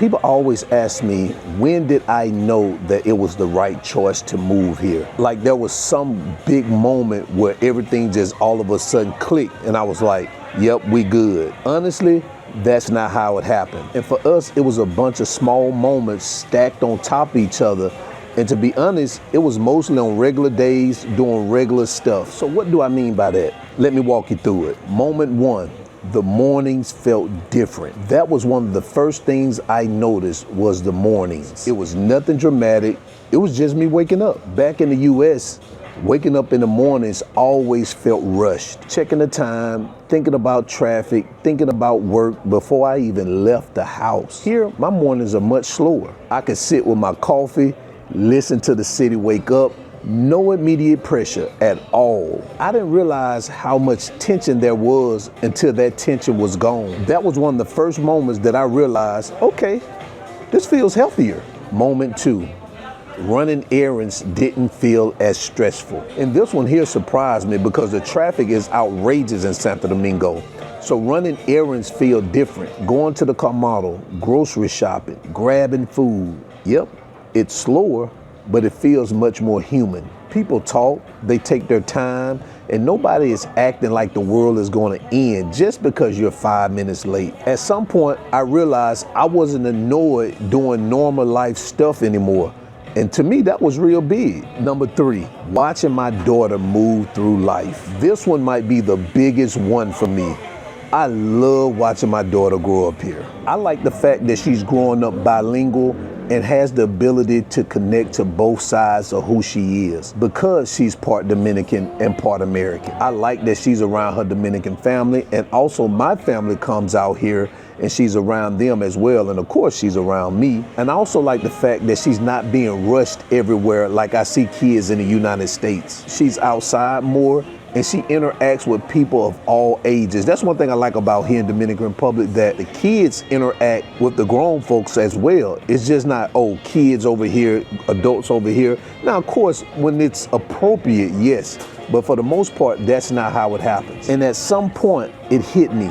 People always ask me, when did I know that it was the right choice to move here? Like there was some big moment where everything just all of a sudden clicked and I was like, yep, we good. Honestly, that's not how it happened. And for us, it was a bunch of small moments stacked on top of each other. And to be honest, it was mostly on regular days doing regular stuff. So what do I mean by that? Let me walk you through it. Moment one, the mornings felt different. That was one of the first things I noticed was the mornings. It was nothing dramatic. It was just me waking up. Back in the US, waking up in the mornings always felt rushed. Checking the time, thinking about traffic, thinking about work before I even left the house. Here, my mornings are much slower. I could sit with my coffee, listen to the city wake up, no immediate pressure at all. I didn't realize how much tension there was until that tension was gone. That was one of the first moments that I realized, okay, this feels healthier. Moment two, running errands didn't feel as stressful. And this one here surprised me because the traffic is outrageous in Santo Domingo. So running errands feel different. Going to the car model, grocery shopping, grabbing food. Yep, it's slower, but it feels much more human. People talk, they take their time, and nobody is acting like the world is going to end just because you're 5 minutes late. At some point, I realized I wasn't annoyed doing normal life stuff anymore. And to me, that was real big. Number three, watching my daughter move through life. This one might be the biggest one for me. I love watching my daughter grow up here. I like the fact that she's growing up bilingual and has the ability to connect to both sides of who she is because she's part Dominican and part American. I like that she's around her Dominican family, and also my family comes out here and she's around them as well, and of course she's around me. And I also like the fact that she's not being rushed everywhere like I see kids in the United States. She's outside more, and she interacts with people of all ages. That's one thing I like about here in Dominican Republic, that the kids interact with the grown folks as well. It's just not, oh, kids over here, adults over here. Now, of course, when it's appropriate, yes, but for the most part, that's not how it happens. And at some point, it hit me.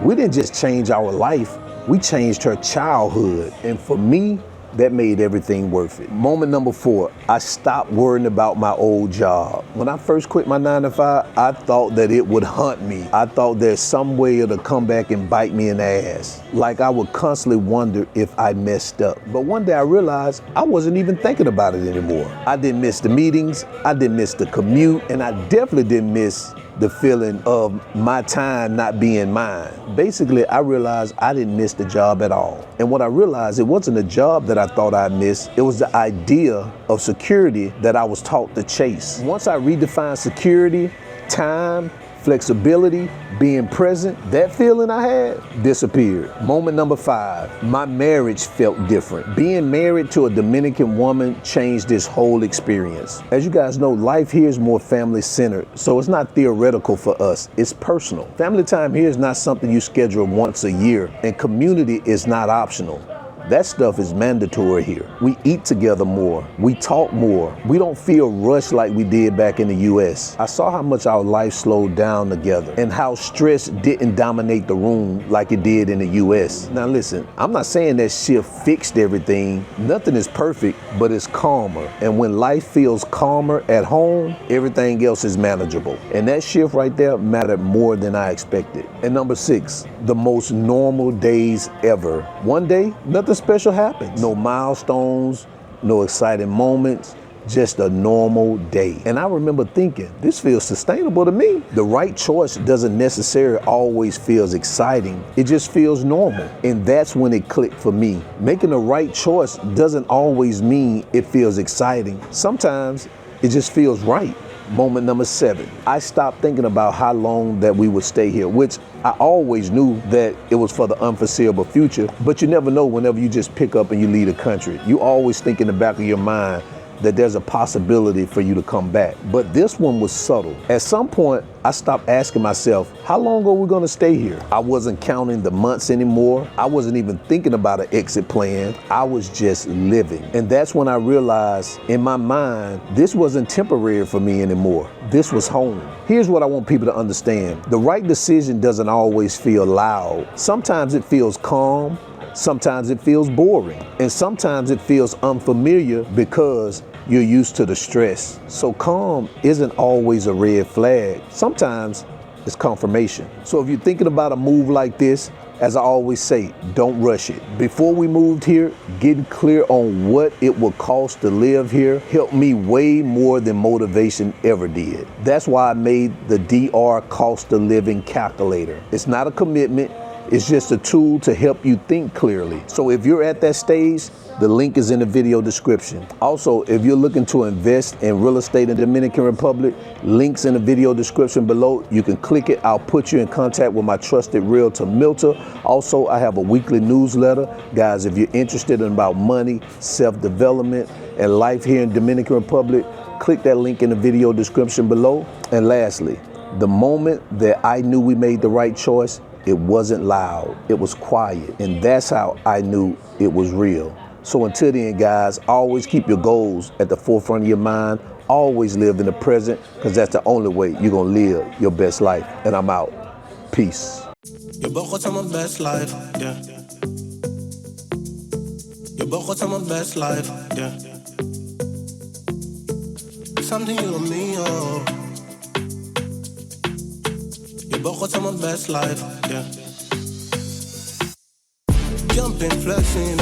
We didn't just change our life, we changed her childhood. And for me, that made everything worth it. Moment number four, I stopped worrying about my old job. When I first quit my 9 to 5, I thought that it would hunt me. I thought there's some way it'll come back and bite me in the ass. Like I would constantly wonder if I messed up. But one day I realized I wasn't even thinking about it anymore. I didn't miss the meetings, I didn't miss the commute, and I definitely didn't miss the feeling of my time not being mine. Basically, I realized I didn't miss the job at all. And what I realized, it wasn't a job that I thought I missed, it was the idea of security that I was taught to chase. Once I redefined security, time, flexibility, being present, that feeling I had disappeared. Moment number 5, my marriage felt different. Being married to a Dominican woman changed this whole experience. As you guys know, life here is more family-centered, so it's not theoretical for us, it's personal. Family time here is not something you schedule once a year, and community is not optional. That stuff is mandatory here. We eat together more. We talk more. We don't feel rushed like we did back in the US. I saw how much our life slowed down together and how stress didn't dominate the room like it did in the US. Now listen, I'm not saying that shift fixed everything. Nothing is perfect, but it's calmer. And when life feels calmer at home, everything else is manageable. And that shift right there mattered more than I expected. And number 6, the most normal days ever. One day, nothing special happens. No milestones, no exciting moments, just a normal day. And I remember thinking, this feels sustainable to me. The right choice doesn't necessarily always feels exciting. It just feels normal. And that's when it clicked for me. Making the right choice doesn't always mean it feels exciting. Sometimes it just feels right. Moment number 7, I stopped thinking about how long that we would stay here, which I always knew that it was for the unforeseeable future, but you never know whenever you just pick up and you leave the country. You always think in the back of your mind that there's a possibility for you to come back. But this one was subtle. At some point, I stopped asking myself, how long are we gonna stay here? I wasn't counting the months anymore. I wasn't even thinking about an exit plan. I was just living. And that's when I realized in my mind, this wasn't temporary for me anymore. This was home. Here's what I want people to understand. The right decision doesn't always feel loud. Sometimes it feels calm, Sometimes it feels boring, and sometimes it feels unfamiliar because you're used to the stress. So calm isn't always a red flag. Sometimes it's confirmation. So if you're thinking about a move like this, as I always say, don't rush it. Before we moved here, getting clear on what it would cost to live here helped me way more than motivation ever did. That's why I made the DR cost of living calculator. It's not a commitment, it's just a tool to help you think clearly. So if you're at that stage, the link is in the video description. Also, if you're looking to invest in real estate in the Dominican Republic, links in the video description below. You can click it. I'll put you in contact with my trusted realtor, Milta. Also, I have a weekly newsletter. Guys, if you're interested in about money, self-development, and life here in Dominican Republic, click that link in the video description below. And lastly, the moment that I knew we made the right choice, it wasn't loud, it was quiet. And that's how I knew it was real. So until then, guys, always keep your goals at the forefront of your mind. Always live in the present, because that's the only way you're gonna live your best life. And I'm out. Peace. Je begon aan mijn best life, yeah. Je begon aan mijn best life, yeah. Something you and me, oh. Je begon aan mijn best life, yeah. Jumping, flexing,